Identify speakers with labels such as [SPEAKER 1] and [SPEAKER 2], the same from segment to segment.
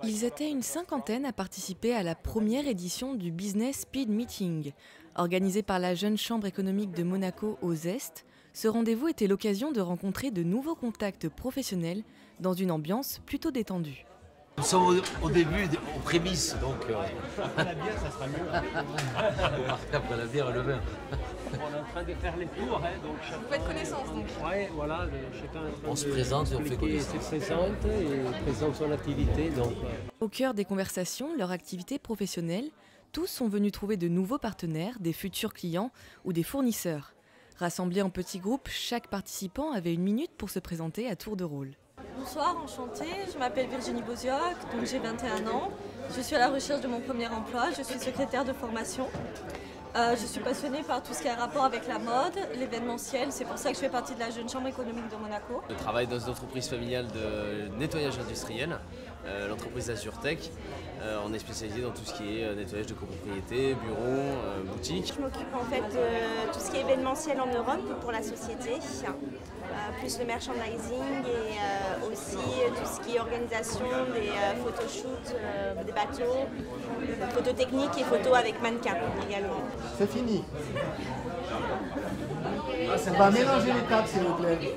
[SPEAKER 1] Ils étaient une cinquantaine à participer à la première édition du Business Speed Meeting. Organisé par la Jeune Chambre économique de Monaco au Zest, ce rendez-vous était l'occasion de rencontrer de nouveaux contacts professionnels dans une ambiance plutôt détendue.
[SPEAKER 2] Nous sommes au début, aux prémices, donc...
[SPEAKER 3] Après la bière, ça sera mieux.
[SPEAKER 2] Après la bière et le vin.
[SPEAKER 3] On est en train de faire les tours, hein, donc chacun...
[SPEAKER 4] Vous faites connaissance, donc.
[SPEAKER 3] Oui, voilà, chacun est en train
[SPEAKER 2] On se présente et on fait
[SPEAKER 3] d'expliquer,
[SPEAKER 2] connaissance.
[SPEAKER 3] se présente et présente son activité, donc...
[SPEAKER 1] Au cœur des conversations, leur activité professionnelle, tous sont venus trouver de nouveaux partenaires, des futurs clients ou des fournisseurs. Rassemblés en petits groupes, chaque participant avait 1 minute pour se présenter à tour de rôle.
[SPEAKER 4] Bonsoir, enchantée. Je m'appelle Virginie Bozioc, donc j'ai 21 ans. Je suis à la recherche de mon premier emploi. Je suis secrétaire de formation. Je suis passionnée par tout ce qui a rapport avec la mode, l'événementiel. C'est pour ça que je fais partie de la Jeune Chambre économique de Monaco.
[SPEAKER 5] Je travaille dans une entreprise familiale de nettoyage industriel, l'entreprise Azurtech. On est spécialisé dans tout ce qui est nettoyage de copropriété, bureaux, boutiques.
[SPEAKER 6] Je m'occupe en fait de tout ce qui est événementiel en Europe pour la société, plus le merchandising et aussi tout ce qui est organisation des photoshoots, des bateaux, photos techniques et photos avec mannequins également.
[SPEAKER 7] C'est fini. On va mélanger les tables, s'il vous plaît.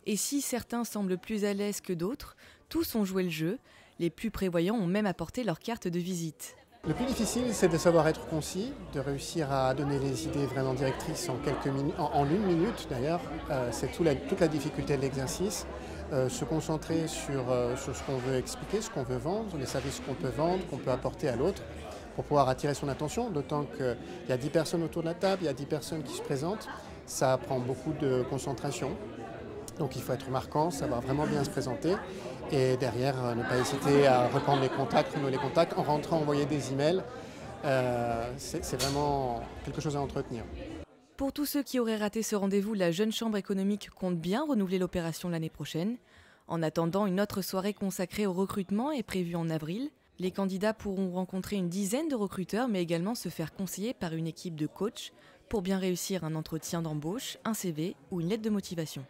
[SPEAKER 1] Et si certains semblent plus à l'aise que d'autres, tous ont joué le jeu. Les plus prévoyants ont même apporté leur carte de visite.
[SPEAKER 7] Le plus difficile, c'est de savoir être concis, de réussir à donner les idées vraiment directrices en quelques minutes, en 1 minute d'ailleurs. C'est toute la difficulté de l'exercice. Se concentrer sur ce qu'on veut expliquer, ce qu'on veut vendre, les services qu'on peut vendre, qu'on peut apporter à l'autre, pour pouvoir attirer son attention, d'autant qu'il y a 10 personnes autour de la table, il y a 10 personnes qui se présentent. Ça prend beaucoup de concentration. Donc il faut être marquant, savoir vraiment bien se présenter et derrière ne pas hésiter à reprendre les contacts, renouer les contacts, en rentrant envoyer des emails. C'est vraiment quelque chose à entretenir.
[SPEAKER 1] Pour tous ceux qui auraient raté ce rendez-vous, la Jeune Chambre économique compte bien renouveler l'opération l'année prochaine. En attendant, une autre soirée consacrée au recrutement est prévue en avril. Les candidats pourront rencontrer une dizaine de recruteurs, mais également se faire conseiller par une équipe de coachs pour bien réussir un entretien d'embauche, un CV ou une lettre de motivation.